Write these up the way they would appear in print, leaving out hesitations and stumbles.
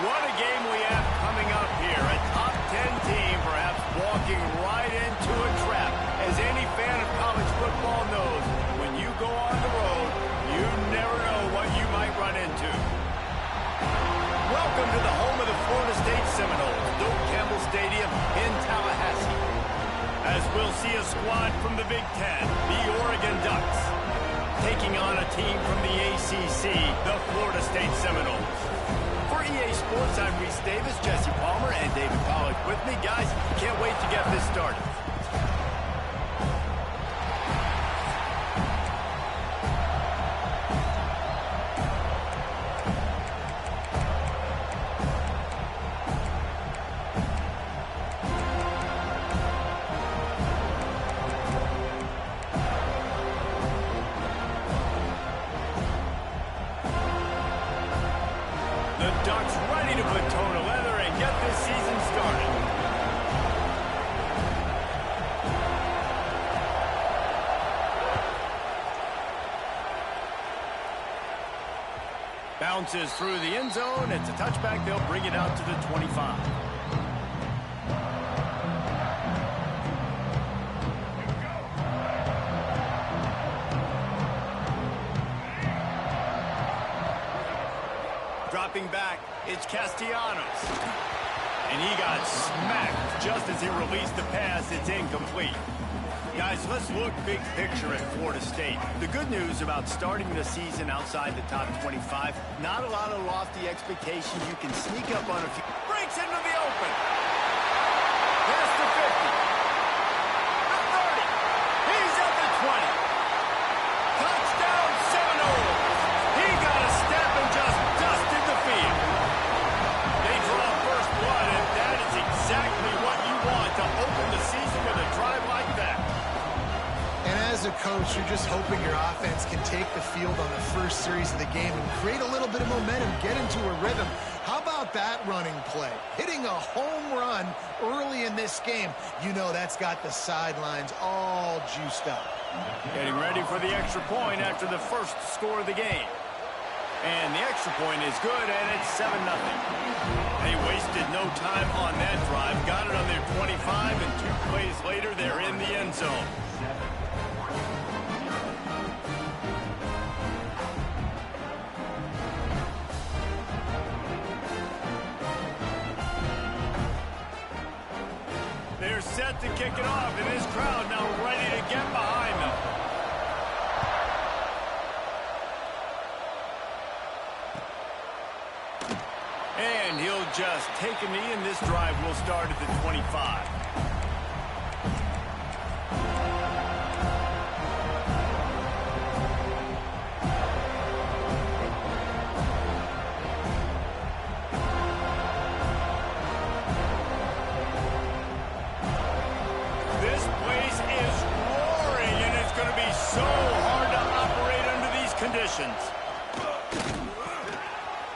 What a game we have coming up here. A top 10 team perhaps walking right into a trap. As any fan of college football knows, when you go on the road, you never know what you might run into. Welcome to the home of the Florida State Seminoles, Doak Campbell Stadium in Tallahassee. As we'll see a squad from the Big Ten, the Oregon Ducks, taking on a team from the ACC, the Florida State Seminoles. For EA Sports, I'm Reese Davis, Jesse Palmer, and David Pollack with me. Guys, can't wait to get this started. Ducks ready to put toe to leather and get this season started. Bounces through the end zone. It's a touchback. They'll bring it out to the 25. Dropping back, it's Castellanos. And he got smacked just as he released the pass. It's incomplete. Guys, let's look big picture at Florida State. The good news about starting the season outside the top 25, not a lot of lofty expectations. You can sneak up on a few. Breaks into the open. Pass to 50. The 30. He's at the 20. Touchdown Seminoles. He got a step and just dusted the field. They draw first blood, and that is exactly what you want to open the season with a drive like that. And as a coach, you're just hoping your offense can take the field on the first series of the game and create a little bit of momentum, get into a rhythm. How about that running play? Hitting a home run early in this game. You know that's got the sidelines all juiced up. Getting ready for the extra point after the first score of the game. And the extra point is good, and it's 7-0. They wasted no time on that drive. Got it on their 25, and 2 plays later, they're in the end zone. They're set to kick it off, and this crowd now ready to get just take a knee, and this drive will start at the 25. This place is roaring, and it's going to be so hard to operate under these conditions.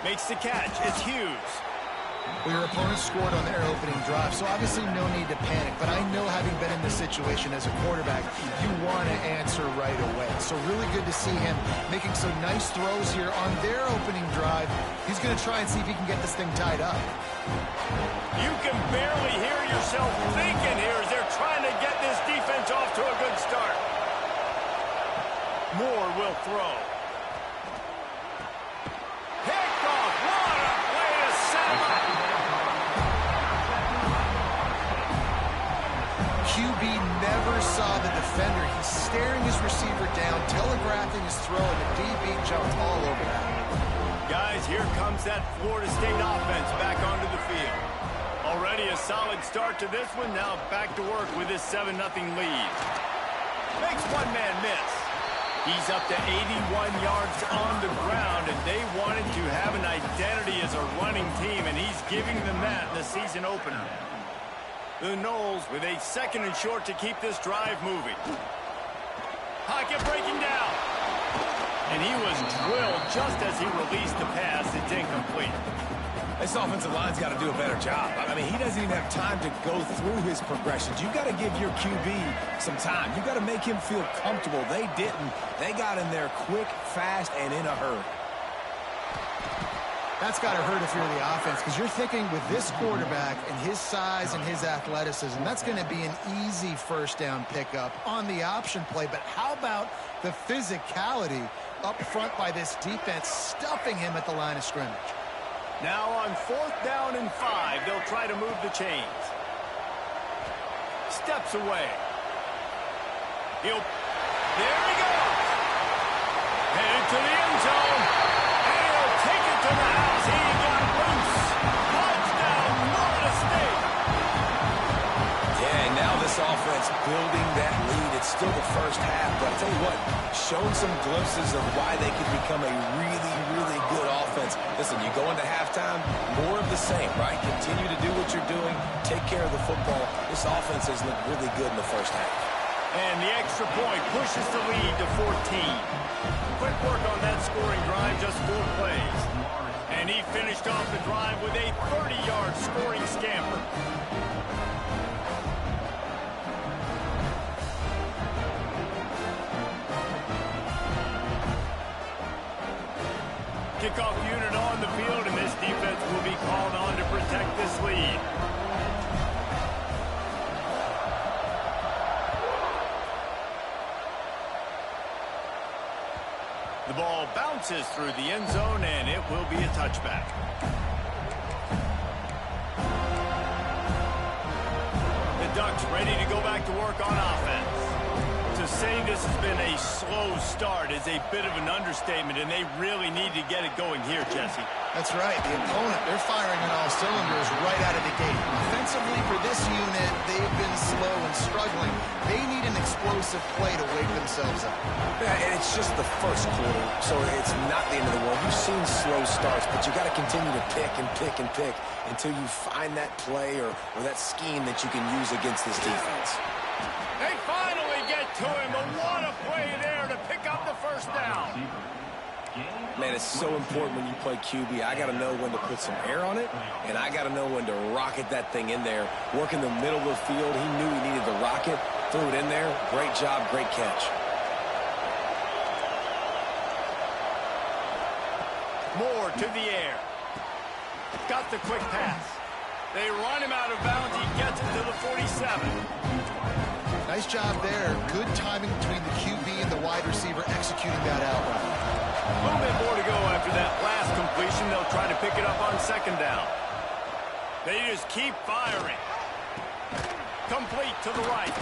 Makes the catch. It's Hughes. Well, your opponent scored on their opening drive, so obviously no need to panic. But I know, having been in this situation as a quarterback, you want to answer right away. So really good to see him making some nice throws here on their opening drive. He's going to try and see if he can get this thing tied up. You can barely hear yourself thinking here as they're trying to get this defense off to a good start. Moore will throw. QB never saw the defender. He's staring his receiver down, telegraphing his throw, and the DB jumped all over that. Guys, here comes that Florida State offense back onto the field. Already a solid start to this one. Now back to work with this 7-0 lead. Makes one man miss. He's up to 81 yards on the ground, and they wanted to have an identity as a running team, and he's giving them that in the season opener. The Noles with a 2nd and short to keep this drive moving. Pocket breaking down. And he was drilled just as he released the pass. It's incomplete. This offensive line's got to do a better job. I mean, he doesn't even have time to go through his progressions. You've got to give your QB some time. You've got to make him feel comfortable. They didn't. They got in there quick, fast, and in a hurry. That's got to hurt if you're the offense, because you're thinking with this quarterback and his size and his athleticism, that's going to be an easy first down pickup on the option play. But how about the physicality up front by this defense, stuffing him at the line of scrimmage? Now on 4th down and 5, they'll try to move the chains. Steps away. There he goes. Headed to the end zone. And he'll take it to the house. He got loose. Touchdown, Florida State. Yeah, and now this offense building that lead. It's still the first half, but I'll tell you what, showing some glimpses of why they could become a really, really good offense. Listen, you go into halftime, more of the same, right? Continue to do what you're doing, take care of the football. This offense has looked really good in the first half. And the extra point pushes the lead to 14. Quick work on that scoring drive, just 4 plays. And he finished off the drive with a 30-yard scoring scamper. Kickoff unit on the field, and this defense will be called on to protect this lead. The ball bounces through the end zone, and it will be a touchback. The Ducks ready to go back to work on offense. To say this has been a slow start is a bit of an understatement, and they really need to get it going here, Jesse. That's right. The opponent, they're firing on all cylinders right out of the gate. Offensively, for this unit, they've been slow and struggling. They need an explosive play to wake themselves up. Yeah, and it's just the first quarter, so it's not the end of the world. You've seen slow starts, but you got to continue to pick and pick and pick until you find that play or that scheme that you can use against this defense. They finally get to him, but what a play there to pick up the first down. Man, it's so important when you play QB. I got to know when to put some air on it, and I got to know when to rocket that thing in there. Work in the middle of the field. He knew he needed the rocket. Threw it in there. Great job, great catch. Moore to the air. Got the quick pass. They run him out of bounds. He gets it to the 47. Nice job there. Good timing between the QB and the wide receiver executing that out route. A little bit more to go after that last completion. They'll try to pick it up on 2nd down. They just keep firing. Complete to the right.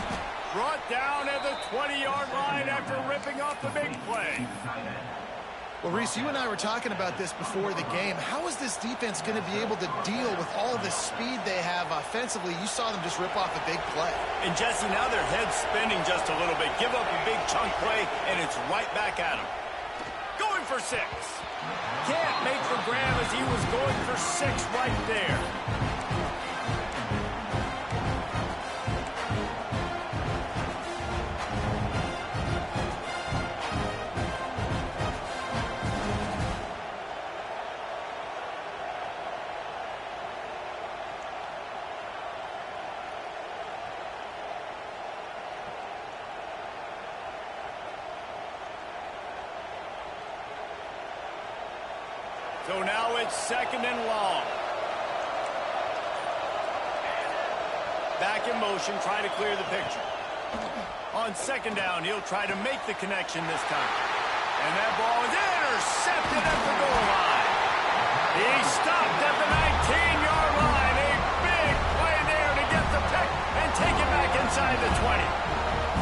Brought down at the 20-yard line after ripping off the big play. Well, Reese, you and I were talking about this before the game. How is this defense going to be able to deal with all the speed they have offensively? You saw them just rip off a big play. And, Jesse, now their head's spinning just a little bit. Give up a big chunk play, and it's right back at them. Going for 6. Can't make for Graham as he was going for 6 right there. So now it's 2nd and long. Back in motion, trying to clear the picture. On 2nd down, he'll try to make the connection this time. And that ball is intercepted at the goal line. He stopped at the 19-yard line. A big play there to get the pick and take it back inside the 20.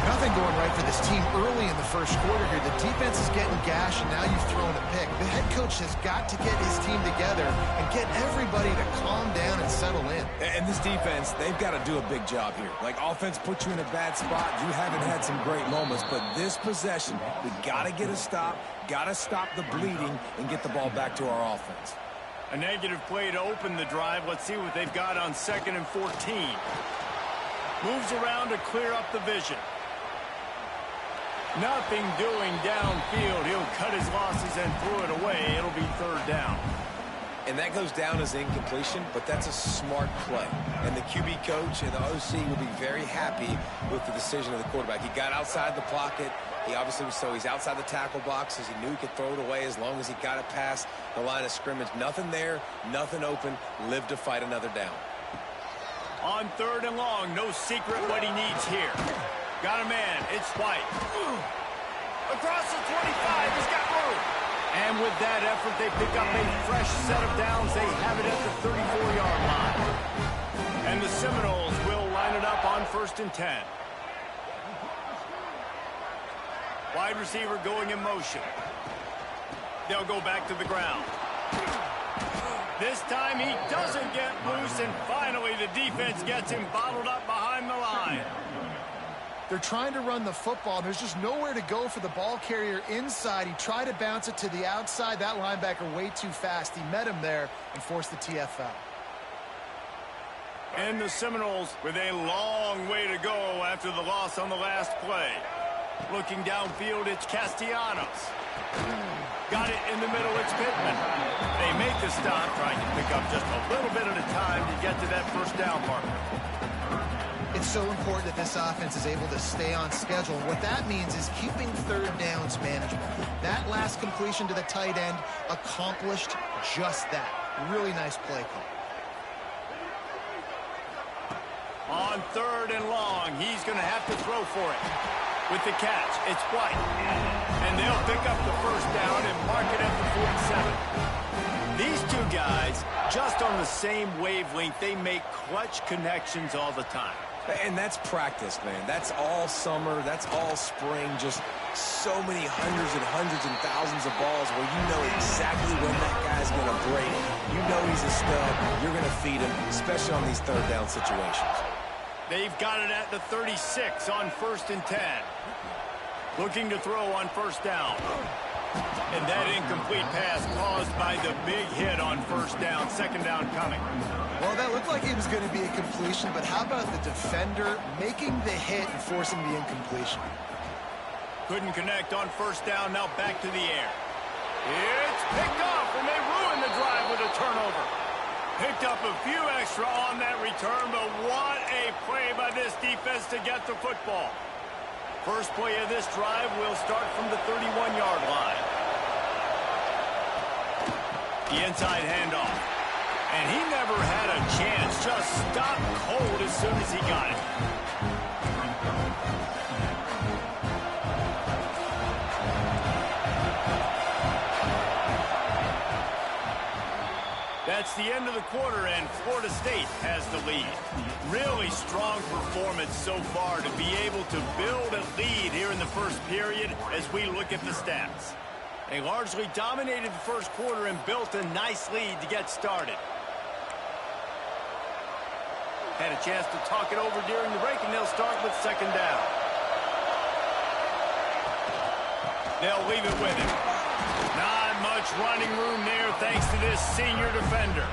Nothing going right for this team early in the first quarter here. The defense is getting gashed, and now you've thrown a pick. The head coach has got to get his team together and get everybody to calm down and settle in. And this defense, they've got to do a big job here. Like, offense put you in a bad spot. You haven't had some great moments, but this possession, we got to get a stop, got to stop the bleeding, and get the ball back to our offense. A negative play to open the drive. Let's see what they've got on 2nd and 14. Moves around to clear up the vision. Nothing doing downfield. He'll cut his losses and throw it away. It'll be 3rd down. And that goes down as incompletion, but that's a smart play. And the QB coach and the OC will be very happy with the decision of the quarterback. He got outside the pocket. He obviously was, so he's outside the tackle boxes. He knew he could throw it away as long as he got it past the line of scrimmage. Nothing there, nothing open. Live to fight another down. On 3rd and long, no secret what he needs here. Got a man. It's White. Across the 25. He's got room. And with that effort, they pick up a fresh set of downs. They have it at the 34-yard line. And the Seminoles will line it up on 1st and 10. Wide receiver going in motion. They'll go back to the ground. This time he doesn't get loose, and finally the defense gets him bottled up behind the line. They're trying to run the football. There's just nowhere to go for the ball carrier inside. He tried to bounce it to the outside. That linebacker way too fast. He met him there and forced the TFL. And the Seminoles with a long way to go after the loss on the last play. Looking downfield, it's Castellanos. Got it in the middle, it's Pittman. They make the stop, trying to pick up just a little bit at a time to get to that 1st down marker. It's so important that this offense is able to stay on schedule. What that means is keeping 3rd downs manageable. That last completion to the tight end accomplished just that. Really nice play call. On 3rd and long, he's going to have to throw for it. With the catch, it's White. And they'll pick up the 1st down and mark it at the 47. These two guys, just on the same wavelength, they make clutch connections all the time. And that's practice, man. That's all summer. That's all spring. Just so many hundreds and thousands of balls where you know exactly when that guy's going to break. You know he's a stud. You're going to feed him, especially on these 3rd down situations. They've got it at the 36 on 1st and 10. Looking to throw on 1st down. And that incomplete pass caused by the big hit on 1st down. 2nd down coming. Well, that looked like it was going to be a completion, but how about the defender making the hit and forcing the incompletion? Couldn't connect on 1st down. Now back to the air. It's picked off, and they ruin the drive with a turnover. Picked up a few extra on that return, but what a play by this defense to get the football. First play of this drive will start from the 31-yard line. The inside handoff. And he never had a chance. Just stopped cold as soon as he got it. That's the end of the quarter, and Florida State has the lead. Really strong performance so far to be able to build a lead here in the first period as we look at the stats. They largely dominated the first quarter and built a nice lead to get started. Had a chance to talk it over during the break, and they'll start with second down. They'll leave it with him. Not much running room there thanks to this senior defender.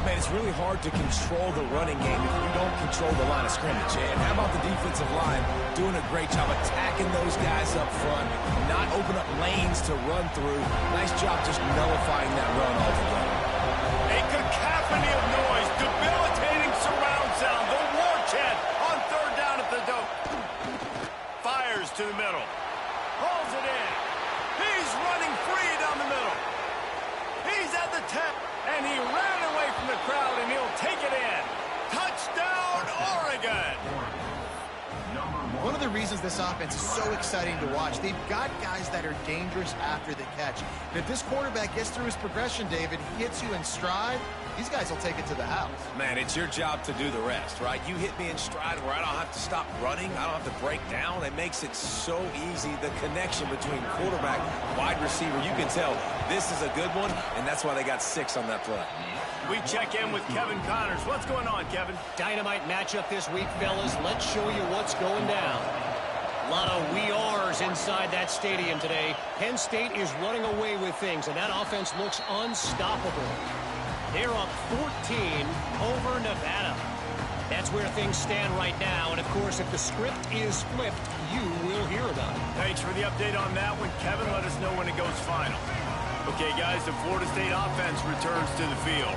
Man, it's really hard to control the running game if you don't control the line of scrimmage. And how about the defensive line doing a great job attacking those guys up front, not open up lanes to run through. Nice job just nullifying that run altogether. A cacophony of noise, debilitating surround sound, the war chant on third down at the dope. Fires to the middle. Pulls it in. He's running free down the middle. He's at the 10. And he ran away from the crowd, and he'll take it in. Touchdown, Oregon! One of the reasons this offense is so exciting to watch, they've got guys that are dangerous after the catch. And if this quarterback gets through his progression, David, he hits you in stride, these guys will take it to the house. Man, it's your job to do the rest, right? You hit me in stride where I don't have to stop running. I don't have to break down. It makes it so easy. The connection between quarterback, wide receiver, you can tell this is a good one, and that's why they got 6 on that play. We check in with Kevin Connors. What's going on, Kevin? Dynamite matchup this week, fellas. Let's show you what's going down. A lot of we are's inside that stadium today. Penn State is running away with things, and that offense looks unstoppable. They're up 14 over Nevada. That's where things stand right now. And, of course, if the script is flipped, you will hear about it. Thanks for the update on that one, Kevin. Let us know when it goes final. Okay, guys, the Florida State offense returns to the field.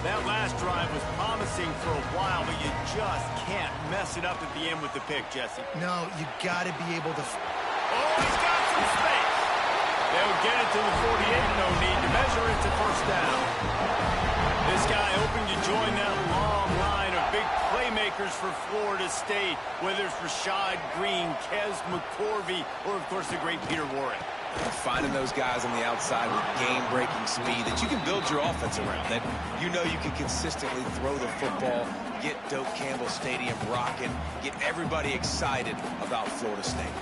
That last drive was promising for a while, but you just can't mess it up at the end with the pick, Jesse. No, you got to be able to... Oh, he's got some space. They'll get it to the 48. No need to measure it to first down. This guy hoping to join that long line of big playmakers for Florida State, whether it's Rashad Green, Kez McCorvey, or, of course, the great Peter Warrick. Finding those guys on the outside with game-breaking speed that you can build your offense around, that you know you can consistently throw the football, get Doak Campbell Stadium rocking, get everybody excited about Florida State.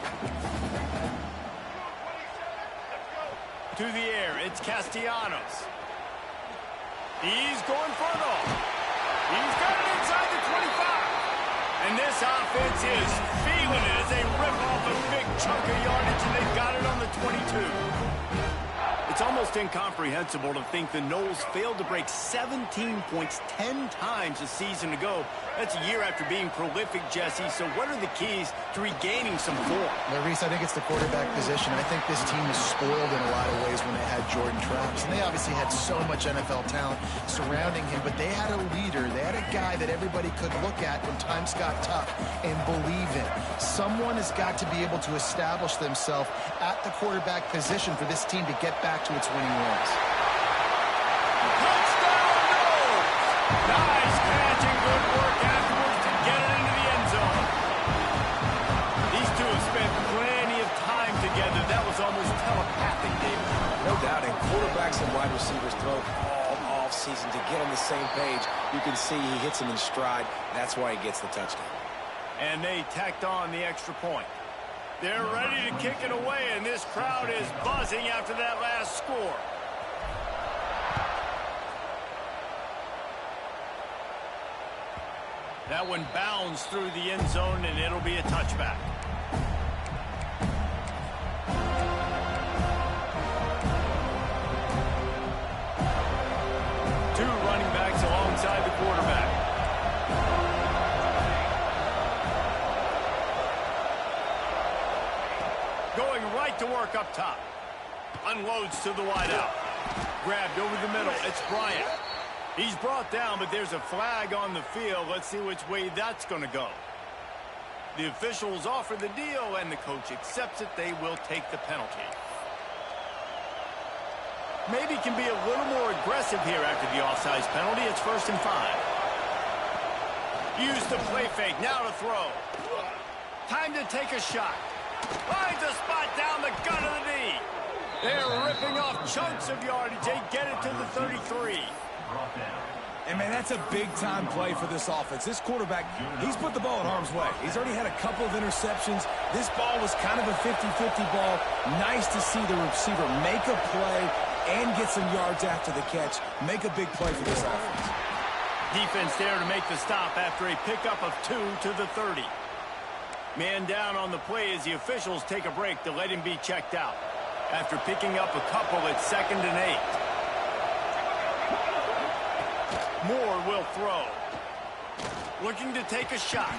To the air, it's Castellanos. He's going for it all. He's got it inside the 25. And this offense is feeling it as they rip off a big chunk of yardage, and they've got it on the 22. It's almost incomprehensible to think the Noles failed to break 17 points 10 times a season ago. That's a year after being prolific, Jesse. So what are the keys to regaining some form? Well, Reese, I think it's the quarterback position. I think this team is spoiled in a lot of ways when they had Jordan Travis. And they obviously had so much NFL talent surrounding him, but they had a leader. They had a guy that everybody could look at when times got tough and believe in. Someone has got to be able to establish themselves at the quarterback position for this team to get back to its winning ways. Touchdown, Noles! Nice catch and good work afterwards to get it into the end zone. These two have spent plenty of time together. That was almost telepathic, David. No doubt, and quarterbacks and wide receivers throw all offseason to get on the same page. You can see he hits him in stride. That's why he gets the touchdown. And they tacked on the extra point. They're ready to kick it away, and this crowd is buzzing after that last score. That one bounds through the end zone, and it'll be a touchback. Two running backs alongside the quarterback. Going right to work up top. Unloads to the wideout. Grabbed over the middle. It's Bryant. He's brought down, but there's a flag on the field. Let's see which way that's going to go. The officials offer the deal, and the coach accepts it. They will take the penalty. Maybe can be a little more aggressive here after the offsides penalty. It's 1st and 5. Use the play fake. Now to throw. Time to take a shot. Finds a spot down the gut of the knee. They're ripping off chunks of yardage. They get it to the 33. And, man, that's a big-time play for this offense. This quarterback, he's put the ball in harm's way. He's already had a couple of interceptions. This ball was kind of a 50-50 ball. Nice to see the receiver make a play and get some yards after the catch. Make a big play for this offense. Defense there to make the stop after a pickup of 2 to the 30. Man down on the play as the officials take a break to let him be checked out. After picking up a couple at 2nd and 8. Moore will throw. Looking to take a shot.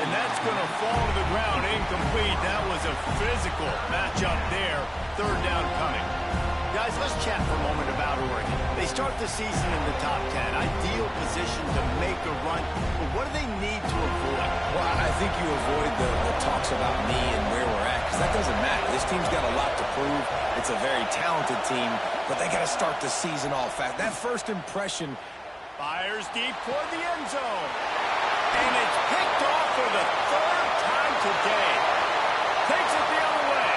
And that's going to fall to the ground incomplete. That was a physical matchup there. 3rd down coming. Guys, let's chat for a moment about Oregon. They start the season in the top 10. Ideal position to make a run. But what do they need to avoid? Well, I think you avoid the talks about me and where we're at, because that doesn't matter. This team's got a lot to prove. It's a very talented team, but they got to start the season off fast. That first impression. Fires deep toward the end zone. And it's picked off for the 3rd time today. Takes it the other way.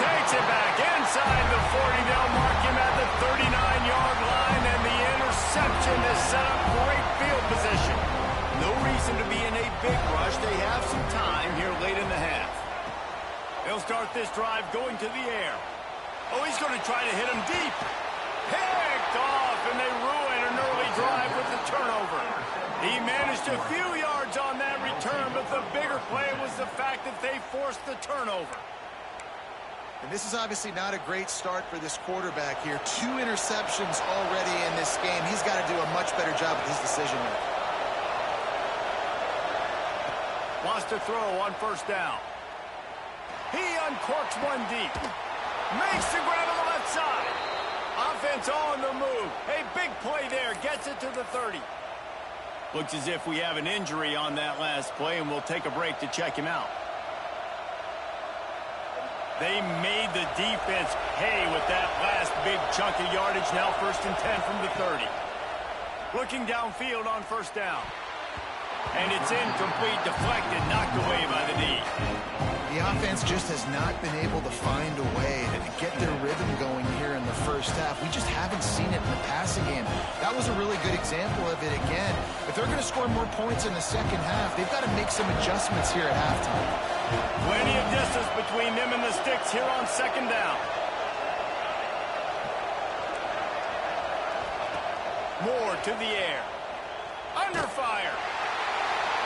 Takes it back inside the 40. They'll mark him at the 39-yard line, and the interception has set up great field position. No reason to be in a big rush. They have some time here late in the half. They'll start this drive going to the air. Oh, he's going to try to hit him deep. Picked off, and they ruin an early drive with the turnover. He managed a few yards on that return, but the bigger play was the fact that they forced the turnover. And this is obviously not a great start for this quarterback here. 2 interceptions already in this game. He's got to do a much better job with his decision-making. Wants to throw on 1st down. He uncorks one deep. Makes the grab on the left side. Offense on the move. A big play there. Gets it to the 30. Looks as if we have an injury on that last play, and we'll take a break to check him out. They made the defense pay with that last big chunk of yardage. Now 1st and 10 from the 30. Looking downfield on 1st down. And it's incomplete, deflected, knocked away by the knee. The offense just has not been able to find a way to get their rhythm going here in the 1st half. We just haven't seen it in the passing game. That was a really good example of it again. If they're going to score more points in the 2nd half, they've got to make some adjustments here at halftime. Plenty of distance between them and the sticks here on 2nd down. Moore to the air. Under fire.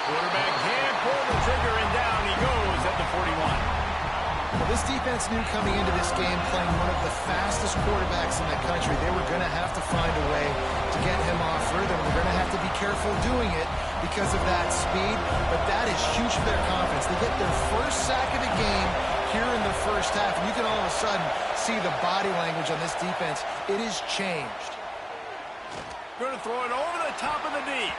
Quarterback can't pull the trigger, and down he goes at the 41. Well, this defense knew coming into this game, playing one of the fastest quarterbacks in the country, they were going to have to find a way to get him off rhythm. They're going to have to be careful doing it because of that speed, but that is huge for their confidence. They get their 1st sack of the game here in the 1st half, and you can all of a sudden see the body language on this defense. It is changed. Going to throw it over the top of the knee.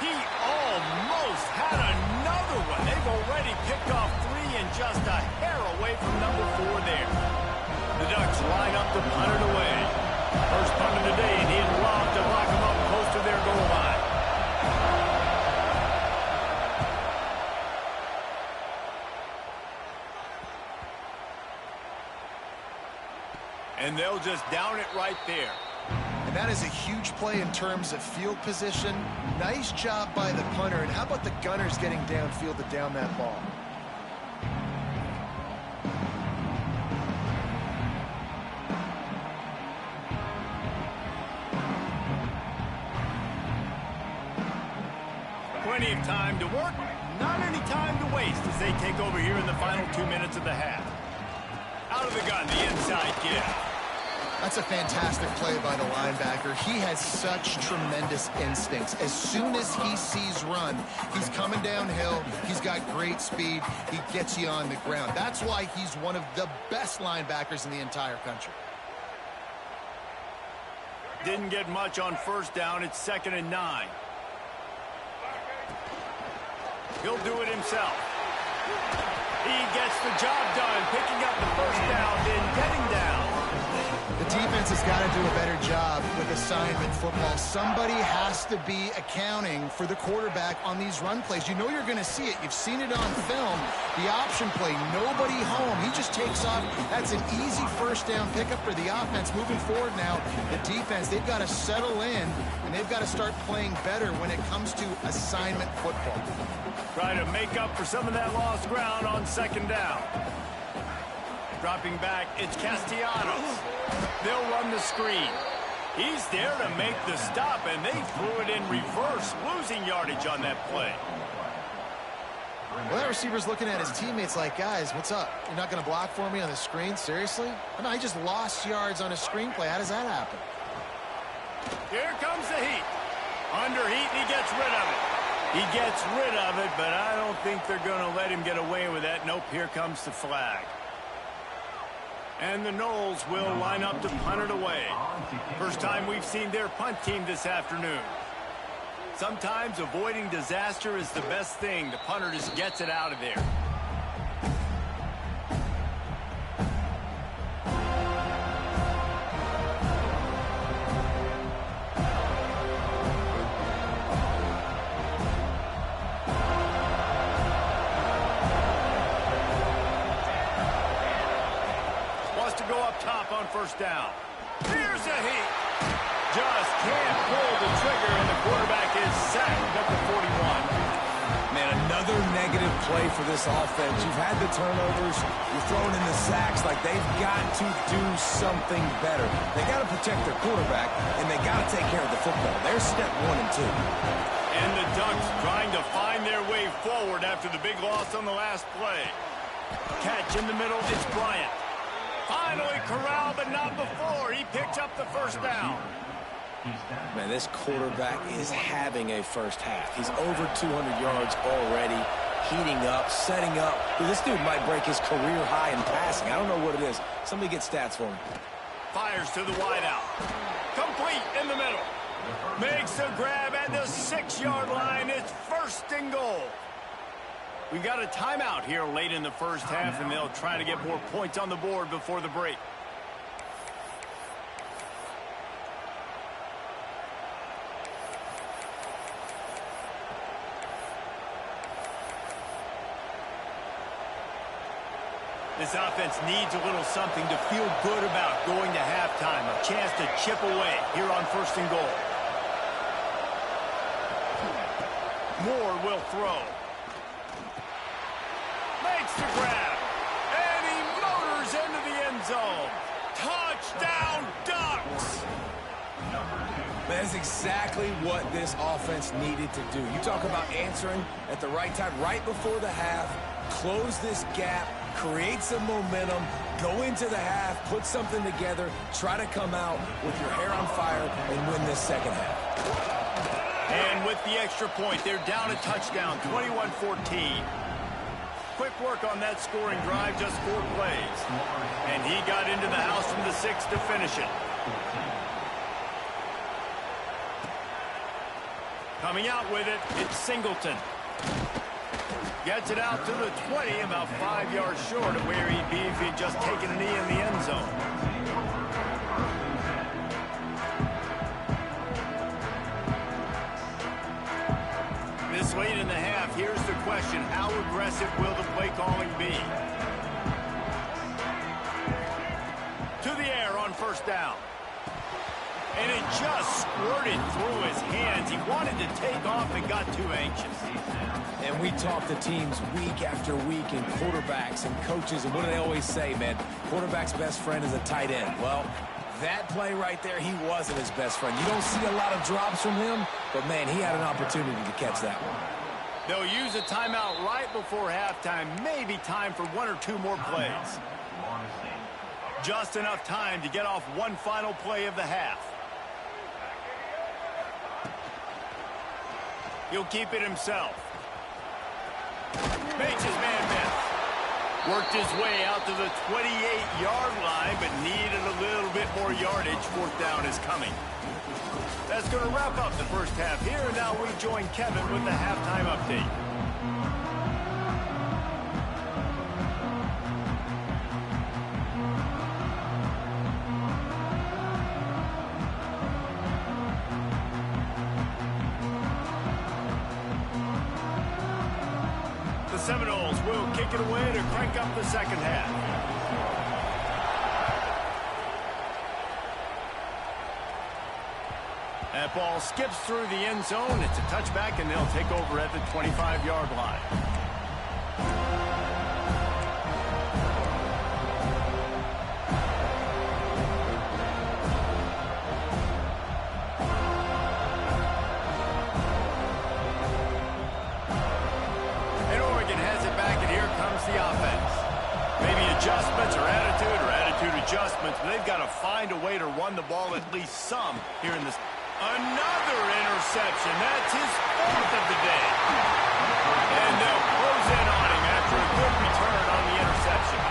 He almost had another one. They've already picked off 3 and just a hair away from number 4 there. The Ducks line up to punt it away. First punt of the day, and he'd love to lock them up close to their goal line. And they'll just down it right there. And that is a huge play in terms of field position. Nice job by the punter. And how about the Gunners getting downfield to down that ball? Plenty of time to work, not any time to waste as they take over here in the final 2 minutes of the half. Out of the gun, the inside give. That's a fantastic play by the linebacker. He has such tremendous instincts. As soon as he sees run, he's coming downhill. He's got great speed. He gets you on the ground. That's why he's one of the best linebackers in the entire country. Didn't get much on 1st down. It's 2nd and 9. He'll do it himself. He gets the job done, picking up the first down, then getting down. The defense has got to do a better job with assignment football. Somebody has to be accounting for the quarterback on these run plays. You know you're going to see it. You've seen it on film. The option play, nobody home. He just takes off. That's an easy first down pickup for the offense. Moving forward now, the defense, they've got to settle in, and they've got to start playing better when it comes to assignment football. Try to make up for some of that lost ground on second down. Dropping back, it's Castellanos. They'll run the screen. He's there to make the stop, and they threw it in reverse, losing yardage on that play. Well, that receiver's looking at his teammates like, guys, what's up? You're not going to block for me on the screen? Seriously? No, I just lost yards on a screenplay. How does that happen? Here comes the heat. Under heat, and he gets rid of it. He gets rid of it, but I don't think they're going to let him get away with that. Nope, here comes the flag. And the Noles will line up to punt it away. First time we've seen their punt team this afternoon. Sometimes avoiding disaster is the best thing. The punter just gets it out of there. On first down. Here's a heat. Just can't pull the trigger, and the quarterback is sacked at the 41. Man, another negative play for this offense. You've had the turnovers. You're throwing in the sacks. Like, they've got to do something better. They got to protect their quarterback, and they got to take care of the football. There's step 1 and 2. And the Ducks trying to find their way forward after the big loss on the last play. Catch in the middle. It's Bryant. Finally corralled, but not before. He picked up the first down. Man, this quarterback is having a first half. He's over 200 yards already, heating up, setting up. This dude might break his career high in passing. I don't know what it is. Somebody get stats for him. Fires to the wideout. Complete in the middle. Makes a grab at the 6-yard line. It's first and goal. We got a timeout here late in the first half, and they'll try to get more points on the board before the break. This offense needs a little something to feel good about going to halftime. A chance to chip away here on first and goal. Moore will throw. Makes the grab. And he motors into the end zone. Touchdown, Ducks! That's exactly what this offense needed to do. You talk about answering at the right time, right before the half, close this gap, create some momentum, go into the half, put something together, try to come out with your hair on fire and win this second half. And with the extra point, they're down a touchdown, 21-14. Quick work on that scoring drive, just 4 plays. And he got into the house from the 6 to finish it. Coming out with it, it's Singleton. Gets it out to the 20, about 5 yards short of where he'd be if he'd just taken a knee in the end zone. This late in the half, here's the question. How aggressive will the play calling be? To the air on first down. And it just squirted through his hands. He wanted to take off and got too anxious. And we talk to teams week after week and quarterbacks and coaches, and what do they always say, man? Quarterback's best friend is a tight end. Well, that play right there, he wasn't his best friend. You don't see a lot of drops from him, but, man, he had an opportunity to catch that one. They'll use a timeout right before halftime. Maybe time for 1 or 2 more plays. Just enough time to get off one final play of the half. He'll keep it himself. Makes his man miss. Worked his way out to the 28-yard line, but needed a little bit more yardage. Fourth down is coming. That's going to wrap up the first half here. And now we join Kevin with the halftime update. Seminoles will kick it away to crank up the second half. That ball skips through the end zone. It's a touchback, and they'll take over at the 25-yard line. And Oregon has it back, and here comes the offense. Maybe adjustments or attitude adjustments, but they've got to find a way to run the ball at least some here in this. Another interception. That's his fourth of the day. And they'll close in on him after a good return on the interception.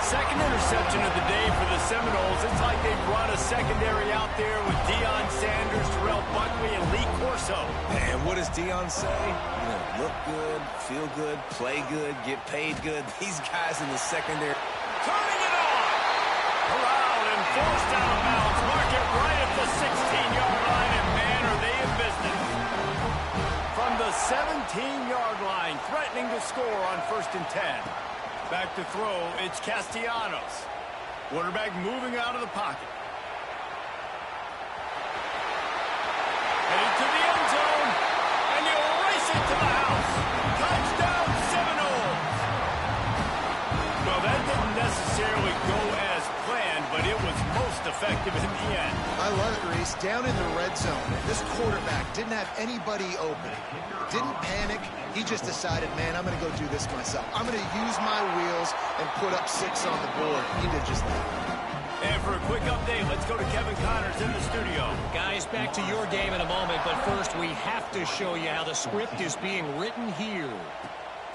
Second interception of the day for the Seminoles. It's like they've run a secondary out there with Deion Sanders, Terrell Buckley, and Lee Corso. And what does Deion say? You know, look good, feel good, play good, get paid good. These guys in the secondary. Turning it on. Corralled and forced out of bounds. Mark it right at the 16-yard line, and man, are they in business. From the 17-yard line, threatening to score on 1st and 10. Back to throw, it's Castellanos. Quarterback moving out of the pocket. Headed to the end zone, and you'll race it to the house. Touchdown, Seminoles. Well, that didn't necessarily go as planned, but it was most effective in the end. I love it, Reese. Down in the red zone, this quarterback didn't have anybody open. Didn't panic. He just decided, man, I'm going to go do this myself. I'm going to use my wheels and put up 6 on the board. He did just that. And for a quick update, let's go to Kevin Connors in the studio. Guys, back to your game in a moment, but first we have to show you how the script is being written here.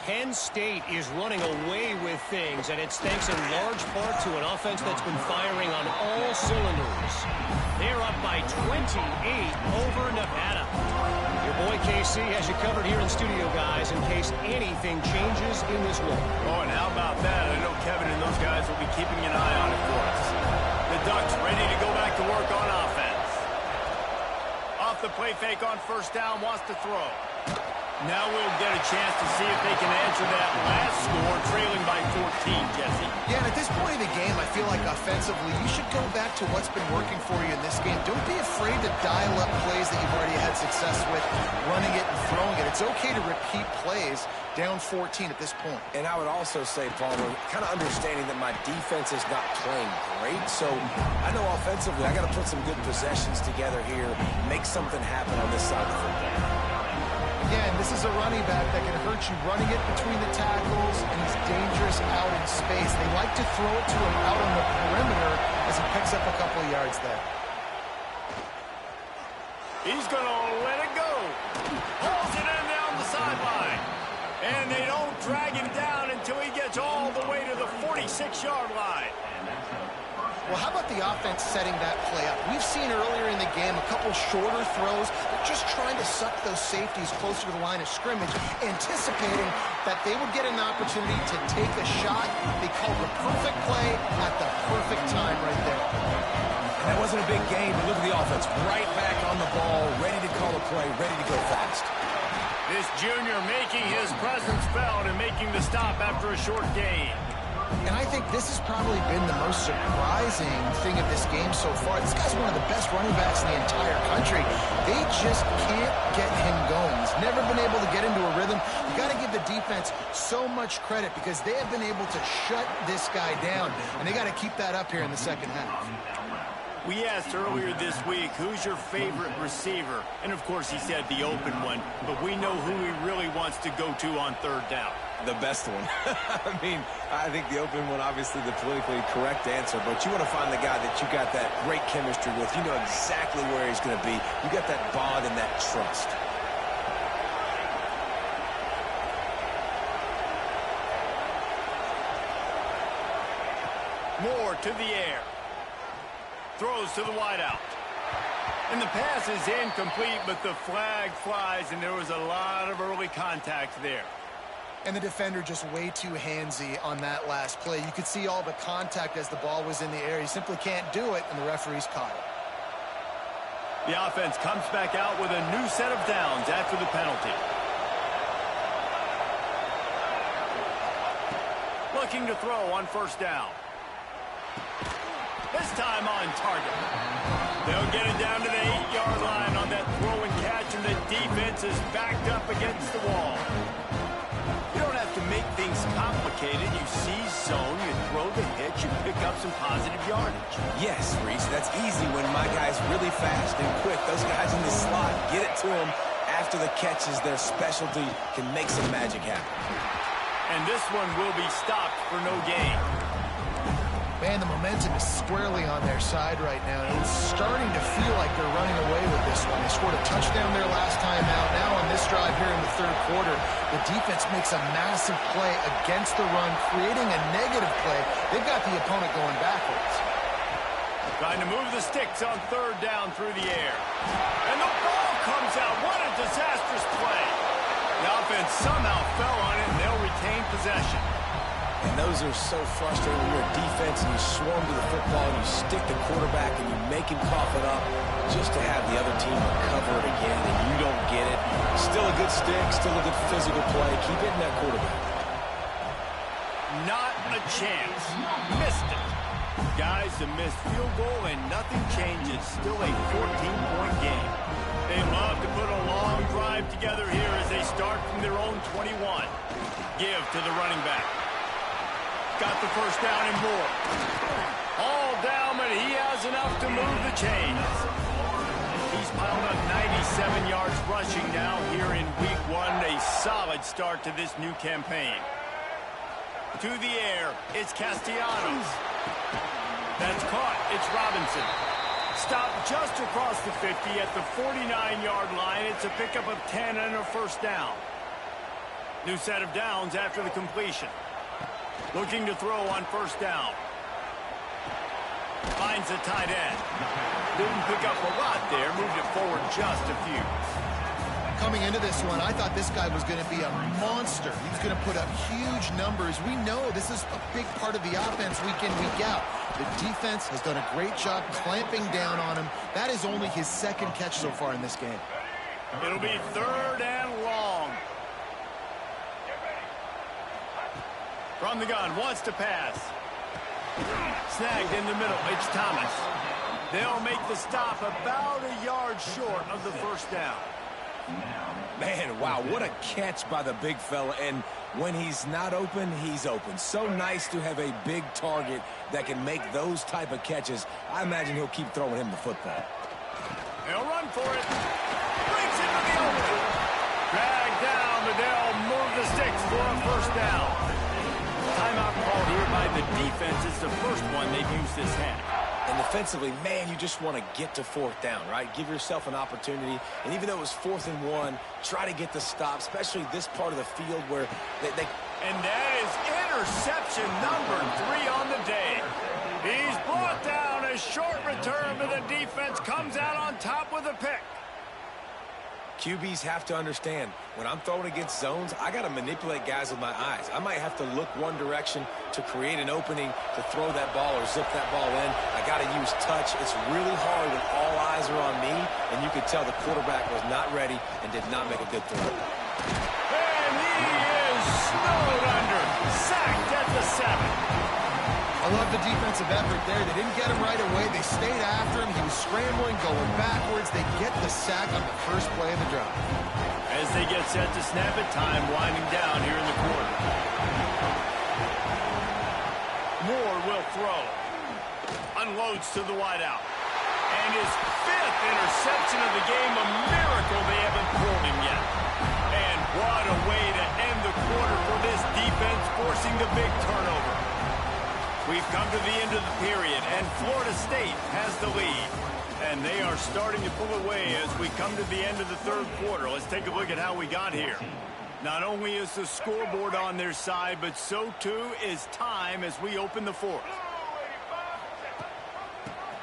Penn State is running away with things, and it's thanks in large part to an offense that's been firing on all cylinders. They're up by 28 over Nevada. Your boy KC has you covered here in studio, guys, in case anything changes in this one. Oh, and how about that? I know Kevin and those guys will be keeping an eye on it for us. The Ducks ready to go back to work on offense. Off the play fake on 1st down, wants to throw. Now we'll get a chance to see if they can answer that last score, trailing by 14, Jesse. Yeah, and at this point in the game, I feel like offensively, you should go back to what's been working for you in this game. Don't be afraid to dial up plays that you've already had success with, running it and throwing it. It's okay to repeat plays down 14 at this point. And I would also say, Palmer, kind of understanding that my defense is not playing great. So I know offensively I got to put some good possessions together here, make something happen on this side of the football. Again, this is a running back that can hurt you running it between the tackles, and he's dangerous out in space. They like to throw it to him out on the perimeter as he picks up a couple of yards there. He's going to let it go. Pulls it in down the sideline. And they don't drag him down until he gets all the way to the 46-yard line. Well, how about the offense setting that play up? We've seen earlier in the game a couple shorter throws. They're just trying to suck those safeties closer to the line of scrimmage, anticipating that they would get an opportunity to take a shot. They called the perfect play at the perfect time right there. And that wasn't a big game, but look at the offense. Right back on the ball, ready to call a play, ready to go fast. This junior making his presence felt and making the stop after a short gain. And I think this has probably been the most surprising thing of this game so far. This guy's one of the best running backs in the entire country. They just can't get him going. He's never been able to get into a rhythm. You got to give the defense so much credit because they have been able to shut this guy down, and they got to keep that up here in the second half. We asked earlier this week, who's your favorite receiver? And, of course, he said the open one, but we know who he really wants to go to on 3rd down. The best one. I mean, I think the open one, obviously the politically correct answer, but you want to find the guy that you got that great chemistry with. You know exactly where he's going to be. You got that bond and that trust. Moore to the air. Throws to the wideout. And the pass is incomplete, but the flag flies, and there was a lot of early contact there. And the defender just way too handsy on that last play. You could see all the contact as the ball was in the air. He simply can't do it, and the referee's caught it. The offense comes back out with a new set of downs after the penalty. looking to throw on first down. This time on target. They'll get it down to the 8-yard line on that throw and catch, and the defense is backed up against the wall. You don't have to make things complicated. You see zone, you throw the hitch, you pick up some positive yardage. Yes, Reese, that's easy when my guy's really fast and quick. Those guys in the slot, get it to him after the catch is their specialty, can make some magic happen. And this one will be stopped for no gain. Man, the momentum is squarely on their side right now. It's starting to feel like they're running away with this one. They scored a touchdown their last time out. Now on this drive here in the third quarter, the defense makes a massive play against the run, creating a negative play. They've got the opponent going backwards. Trying to move the sticks on third down through the air. And the ball comes out. What a disastrous play. The offense somehow fell on it, and they'll retain possession. And those are so frustrating when you're a defense and you swarm to the football, and you stick the quarterback and you make him cough it up just to have the other team recover it again, and you don't get it. Still a good stick, still a good physical play. Keep hitting that quarterback. Not a chance. Missed it. Guys, a missed field goal and nothing changes. Still a 14-point game. They love to put a long drive together here as they start from their own 21. Give to the running back. Got the first down and more. All down, but he has enough to move the chains. He's piled up 97 yards rushing now here in week 1. A solid start to this new campaign. To the air, it's Castellanos. That's caught. It's Robinson. Stopped just across the 50 at the 49-yard line. It's a pickup of 10 and a first down. New set of downs after the completion. Looking to throw on first down. Finds the tight end. Didn't pick up a lot there. Moved it forward just a few. Coming into this one, I thought this guy was going to be a monster. He was going to put up huge numbers. We know this is a big part of the offense week in, week out. The defense has done a great job clamping down on him. That is only his second catch so far in this game. It'll be third and long. From the gun, wants to pass. Snagged in the middle, it's Thomas. They'll make the stop about a yard short of the first down. Man, wow, what a catch by the big fella. And when he's not open, he's open. So nice to have a big target that can make those type of catches. I imagine he'll keep throwing him the football. They'll run for it. Breaks into the open. Dragged down, but they'll move the sticks for a first down. Timeout called here by the defense. It's the first one they've used this half. And defensively, man, you just want to get to fourth down, right? Give yourself an opportunity. And even though it was 4th and 1, try to get the stop, especially this part of the field where they... And that is interception number 3 on the day. He's brought down. A short return, but the defense comes out on top with a pick. QBs have to understand, when I'm throwing against zones, I got to manipulate guys with my eyes. I might have to look one direction to create an opening to throw that ball or zip that ball in. I got to use touch. It's really hard when all eyes are on me, and you could tell the quarterback was not ready and did not make a good throw. And he is snowed under. Sacked at the 7. I love the defensive effort there. They didn't get him right away. They stayed after him. He was scrambling, going backwards. They get the sack on the first play of the drive. As they get set to snap it, time winding down here in the quarter. Moore will throw. Unloads to the wideout. And his 5th interception of the game. A miracle they haven't pulled him yet. And what a way to end the quarter for this defense, forcing the big turnover. We've come to the end of the period, and Florida State has the lead. And they are starting to pull away as we come to the end of the third quarter. Let's take a look at how we got here. Not only is the scoreboard on their side, but so too is time as we open the fourth.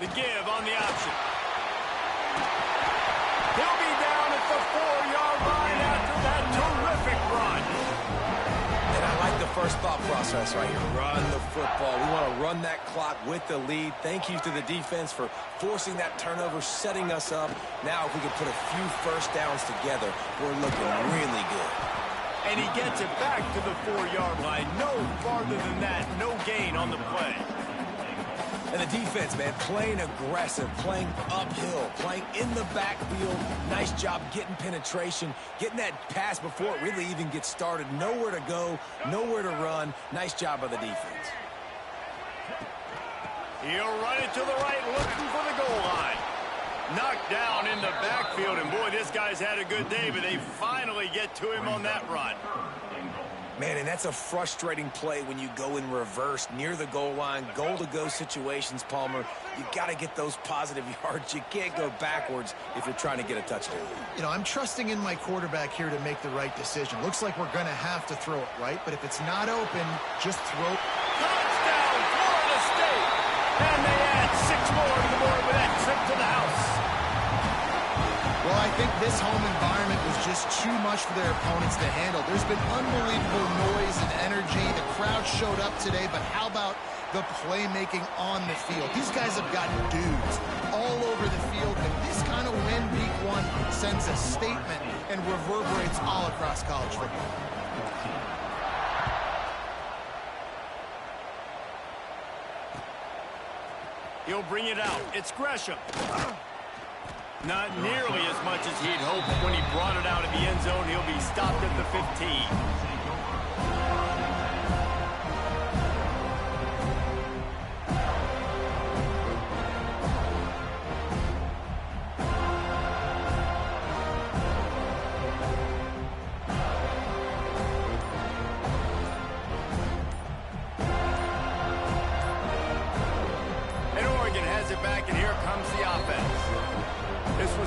The give on the option. He'll be down at the 4-yard line after that terrific run. And I like the first thought process right here. Run the football. We want to run that clock with the lead. Thank you to the defense for forcing that turnover, setting us up. Now if we can put a few first downs together, we're looking really good. And he gets it back to the 4-yard line. No farther than that. No gain on the play. And the defense, man, playing aggressive, playing uphill, playing in the backfield. Nice job getting penetration, getting that pass before it really even gets started. Nowhere to go, nowhere to run. Nice job by the defense. He'll run it to the right, looking for the goal line. Knocked down in the backfield, and boy, this guy's had a good day, but they finally get to him on that run. Man, and that's a frustrating play when you go in reverse near the goal line, goal-to-go situations, Palmer. You got to get those positive yards. You can't go backwards if you're trying to get a touchdown. You know, I'm trusting in my quarterback here to make the right decision. Looks like we're going to have to throw it, right? But if it's not open, just throw it. Touchdown, Florida State! And they add 6 more to the board with that trip to the house. Well, I think this home environment was just too much for their opponents to handle. There's been unbelievable noise and energy. The crowd showed up today, but how about the playmaking on the field? These guys have got dudes all over the field, and this kind of win week 1 sends a statement and reverberates all across college football. He'll bring it out. It's Gresham. Not nearly as much as he'd hoped when he brought it out of the end zone. He'll be stopped at the 15.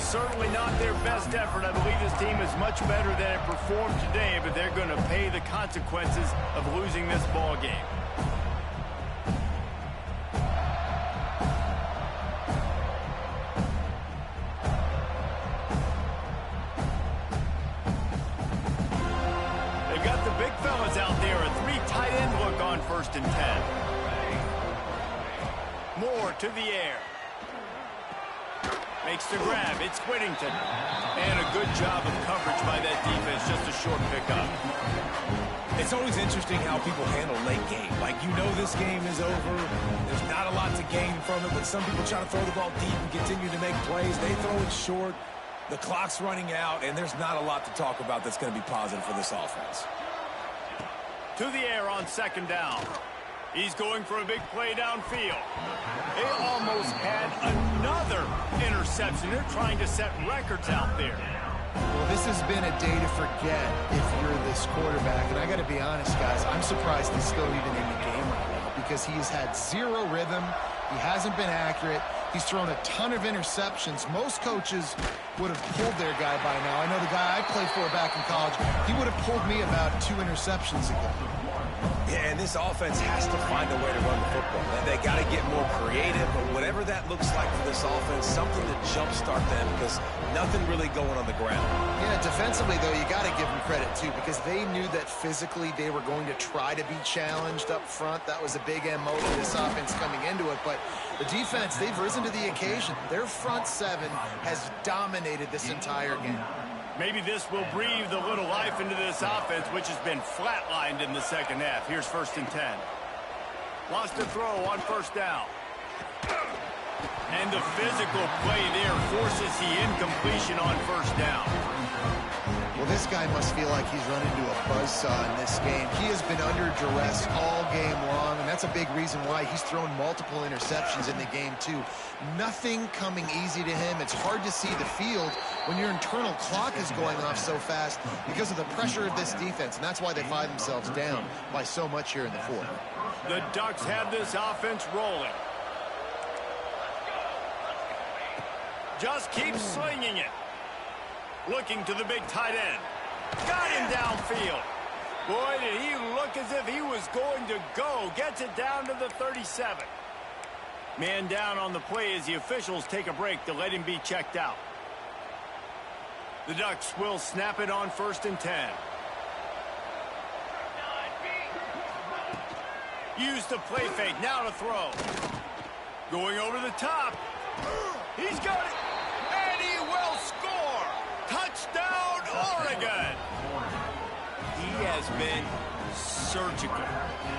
Certainly not their best effort. I believe this team is much better than it performed today, but they're going to pay the consequences of losing this ball game. They've got the big fellas out there. A 3 tight end look on 1st and 10. Moore to the air. Makes the grab. It's Whittington. And a good job of coverage by that defense. Just a short pickup. It's always interesting how people handle late game. Like, you know this game is over. There's not a lot to gain from it, but some people try to throw the ball deep and continue to make plays. They throw it short. The clock's running out, and there's not a lot to talk about that's going to be positive for this offense. To the air on 2nd down. He's going for a big play downfield. They almost had another interception. They're trying to set records out there. Well, this has been a day to forget if you're this quarterback. And I got to be honest, guys, I'm surprised he's still even in the game right now because he's had 0 rhythm. He hasn't been accurate. He's thrown a ton of interceptions. Most coaches would have pulled their guy by now. I know the guy I played for back in college, he would have pulled me about 2 interceptions ago. Yeah, and this offense has to find a way to run the football. They got to get more creative, but whatever that looks like for this offense, something to jumpstart them because nothing really going on the ground. Yeah, defensively, though, you got to give them credit, too, because they knew that physically they were going to try to be challenged up front. That was a big MO for this offense coming into it, but the defense, they've risen to the occasion. Their front 7 has dominated this entire game. Maybe this will breathe a little life into this offense, which has been flatlined in the 2nd half. Here's 1st and 10. Lost a throw on 1st down. And the physical play there forces the incompletion on 1st down. Well, this guy must feel like he's run into a buzzsaw in this game. He has been under duress all game long, and that's a big reason why he's thrown multiple interceptions in the game, too. Nothing coming easy to him. It's hard to see the field when your internal clock is going off so fast because of the pressure of this defense, and that's why they find themselves down by so much here in the 4th. The Ducks have this offense rolling. Just keep slinging it. Looking to the big tight end. Got him downfield. Boy, did he look as if he was going to go. Gets it down to the 37. Man down on the play as the officials take a break to let him be checked out. The Ducks will snap it on 1st and 10. Use the play fake. Now to throw. Going over the top. He's got it. And he will score. Touchdown, Oregon. He has been surgical.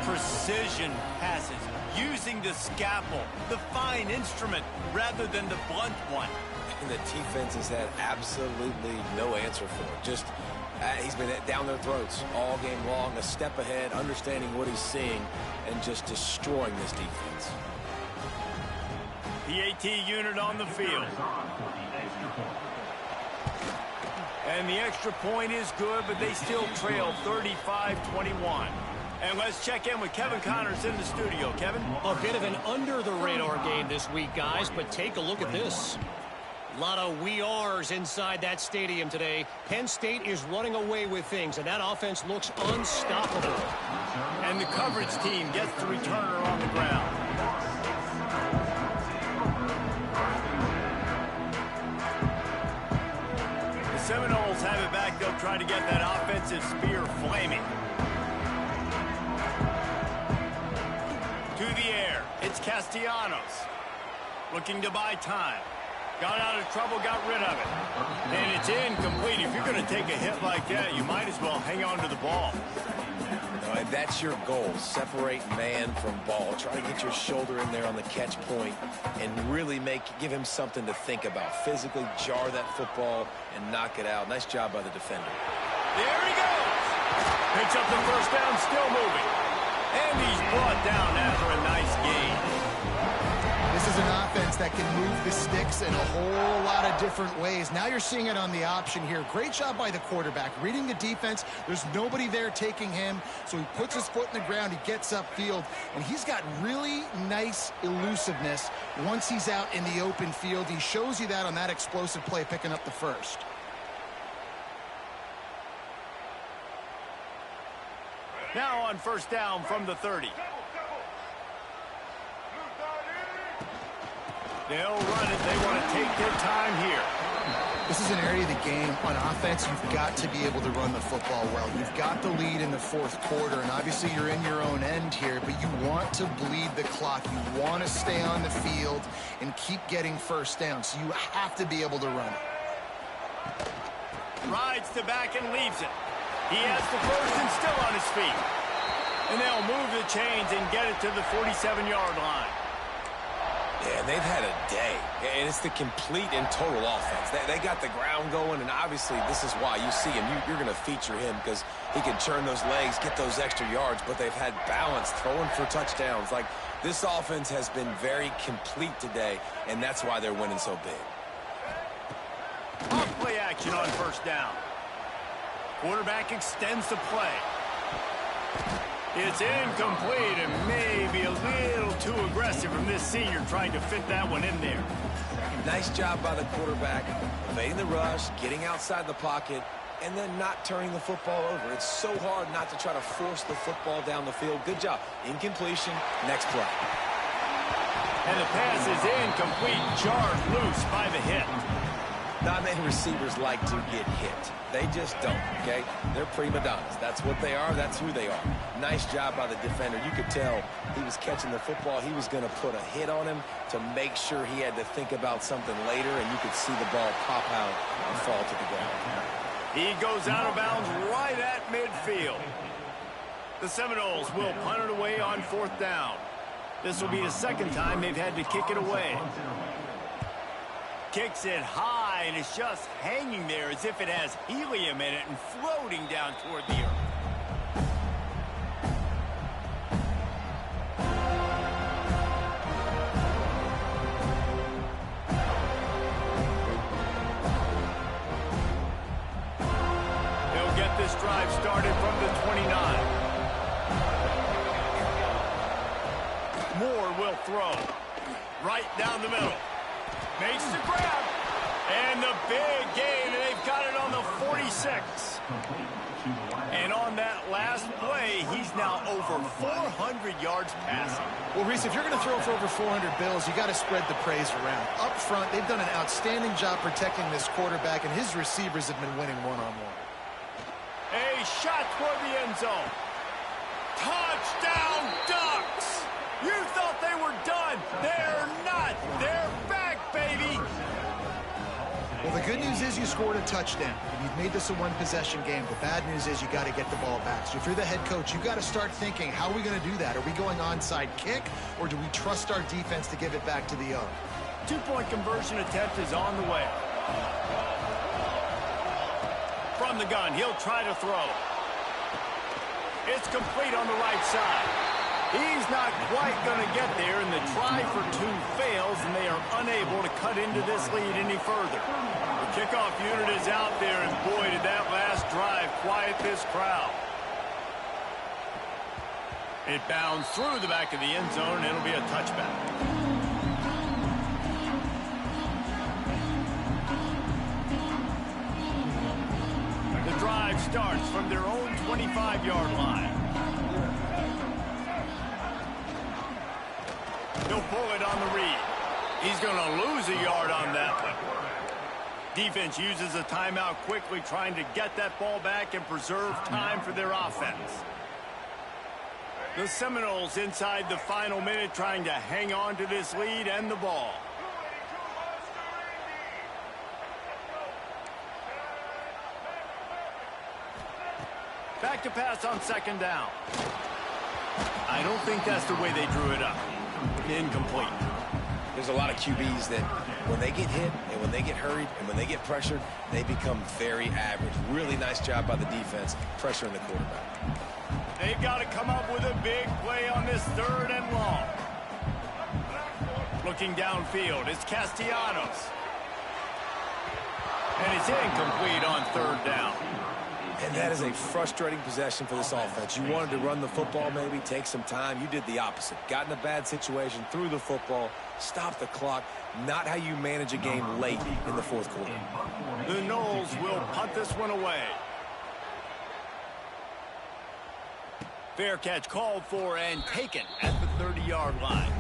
Precision passes, using the scalpel, the fine instrument, rather than the blunt one. And the defense has had absolutely no answer for it. Just, he's been down their throats all game long, a step ahead, understanding what he's seeing, and just destroying this defense. PAT unit on the field. And the extra point is good, but they still trail 35-21. And let's check in with Kevin Connors in the studio. Kevin? A bit of an under-the-radar game this week, guys, but take a look at this. A lot of we are's inside that stadium today. Penn State is running away with things, and that offense looks unstoppable. And the coverage team gets the returner on the ground. The Seminoles have it back. They'll try to get that offensive spear flaming. To the air, it's Castellanos. Looking to buy time. Got out of trouble, got rid of it. And it's incomplete. If you're going to take a hit like that, you might as well hang on to the ball. And that's your goal. Separate man from ball. Try to get your shoulder in there on the catch point and really give him something to think about. Physically jar that football and knock it out. Nice job by the defender. There he goes. Picks up the first down, still moving. And he's brought down after a nice gain. This is an offense that can move the sticks in a whole lot of different ways. Now you're seeing it on the option here. Great job by the quarterback. Reading the defense, there's nobody there taking him, so he puts his foot in the ground, he gets upfield, and he's got really nice elusiveness once he's out in the open field. He shows you that on that explosive play, picking up the first. Now on first down from the 30. They'll run it. They want to take their time here. This is an area of the game. On offense, you've got to be able to run the football well. You've got the lead in the fourth quarter, and obviously you're in your own end here, but you want to bleed the clock. You want to stay on the field and keep getting first down, so you have to be able to run it. Rides to back and leaves it. He has the first and still on his feet. And they'll move the chains and get it to the 47-yard line. Yeah, they've had a day, and it's the complete and total offense. They got the ground going, and obviously this is why you see him. You're going to feature him because he can turn those legs, get those extra yards, but they've had balance, throwing for touchdowns. Like, this offense has been very complete today, and that's why they're winning so big. Off play action on first down. Quarterback extends the play. It's incomplete and maybe a little too aggressive from this senior trying to fit that one in there. Nice job by the quarterback, evading the rush, getting outside the pocket, and then not turning the football over. It's so hard not to try to force the football down the field. Good job. Incompletion, next play. And the pass is incomplete, jarred loose by the hit. Not many receivers like to get hit. They just don't, okay? They're prima donnas. That's what they are. That's who they are. Nice job by the defender. You could tell he was catching the football. He was going to put a hit on him to make sure he had to think about something later, and you could see the ball pop out and fall to the ground. He goes out of bounds right at midfield. The Seminoles will punt it away on fourth down. This will be the second time they've had to kick it away. Kicks it high, and it's just hanging there as if it has helium in it and floating down toward the earth. They'll get this drive started from the 29. Moore will throw. Right down the middle. Makes the grab, and the big gain, and they've got it on the 46. And on that last play, he's now over 400 yards passing. Well, Reese, if you're going to throw for over 400 bills, you got to spread the praise around. Up front, they've done an outstanding job protecting this quarterback, and his receivers have been winning one-on-one. A shot toward the end zone. Touchdown, Ducks! You thought they were done. They're not. They're back, baby. Well, the good news is you scored a touchdown. You've made this a one-possession game. The bad news is you got to get the ball back. So if you're the head coach, you got to start thinking, how are we going to do that? Are we going onside kick, or do we trust our defense to give it back to the O? Two-point conversion attempt is on the way. From the gun, he'll try to throw. It's complete on the right side. He's not quite going to get there, and the try for two fails, and they are unable to cut into this lead any further. The kickoff unit is out there, and boy, did that last drive quiet this crowd. It bounds through the back of the end zone, and it'll be a touchback. The drive starts from their own 25-yard line. He'll pull it on the read. He's going to lose a yard on that one. Defense uses a timeout quickly, trying to get that ball back and preserve time for their offense. The Seminoles inside the final minute, trying to hang on to this lead and the ball. Back to pass on second down. I don't think that's the way they drew it up. Incomplete. There's a lot of QBs that when they get hit and when they get hurried and when they get pressured, they become very average. Really nice job by the defense pressuring the quarterback. They've got to come up with a big play on this third and long. Looking downfield, it's Castellanos. And it's incomplete on third down. And that is a frustrating possession for this offense. You wanted to run the football, maybe take some time. You did the opposite. Got in a bad situation, threw the football, stopped the clock. Not how you manage a game late in the fourth quarter. The Noles will punt this one away. Fair catch called for and taken at the 30-yard line.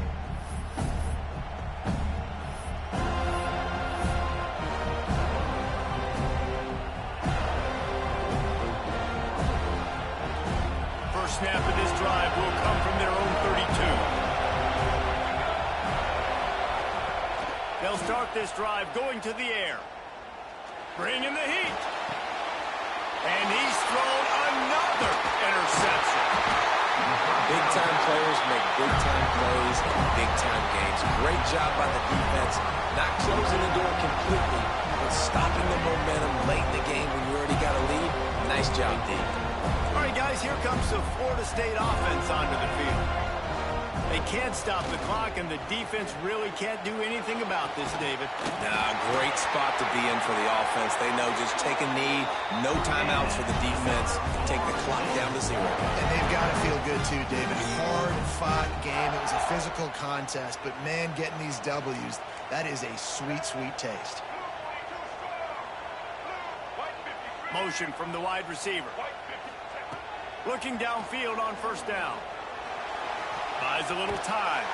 First snap of this drive will come from their own 32. They'll start this drive going to the air. Bring in the heat. And he's thrown another interception. Big-time players make big-time plays in big-time games. Great job by the defense. Not closing the door completely, but stopping the momentum late in the game when you already got a lead. Nice job, D. All right, guys, here comes the Florida State offense onto the field. They can't stop the clock, and the defense really can't do anything about this, David. Nah, great spot to be in for the offense. They know just take a knee, no timeouts for the defense, take the clock down to 0. And they've got to feel good, too, David. Hard-fought game. It was a physical contest, but, man, getting these W's, that is a sweet, sweet taste. Motion from the wide receiver. Looking downfield on first down. Buys a little time.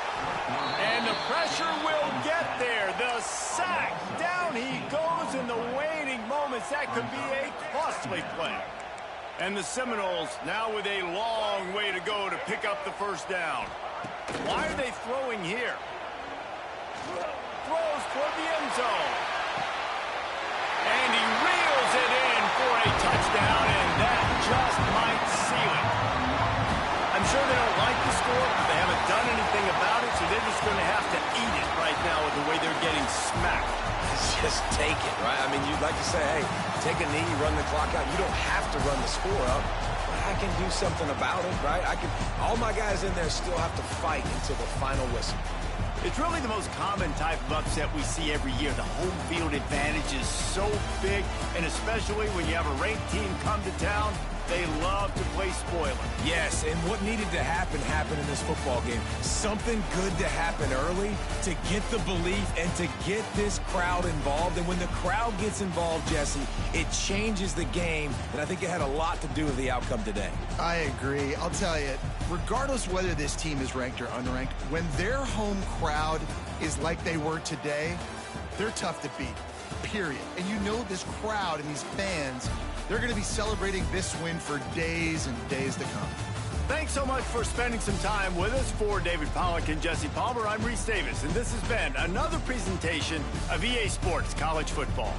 And the pressure will get there. The sack. Down he goes in the waning moments. That could be a costly play. And the Seminoles now with a long way to go to pick up the first down. Why are they throwing here? Throws toward the end zone. And he reels it in for a touchdown, and that just might seal it. I'm sure they don't like the score. They haven't done anything about it, so they're just going to have to eat it right now with the way they're getting smacked. Just take it, right? I mean, you'd like to say, hey, take a knee, run the clock out. You don't have to run the score up, but I can do something about it, right? All my guys in there still have to fight until the final whistle. It's really the most common type of upset we see every year. The home field advantage is so big, and especially when you have a ranked team come to town, they love to play spoiler. Yes, and what needed to happen happened in this football game. Something good to happen early to get the belief and to get this crowd involved. And when the crowd gets involved, Jesse, it changes the game, and I think it had a lot to do with the outcome today. I agree. I'll tell you, regardless whether this team is ranked or unranked, when their home crowd is like they were today, they're tough to beat, period. And you know this crowd and these fans, they're going to be celebrating this win for days and days to come. Thanks so much for spending some time with us. For David Pollack and Jesse Palmer, I'm Reese Davis, and this has been another presentation of EA Sports College Football.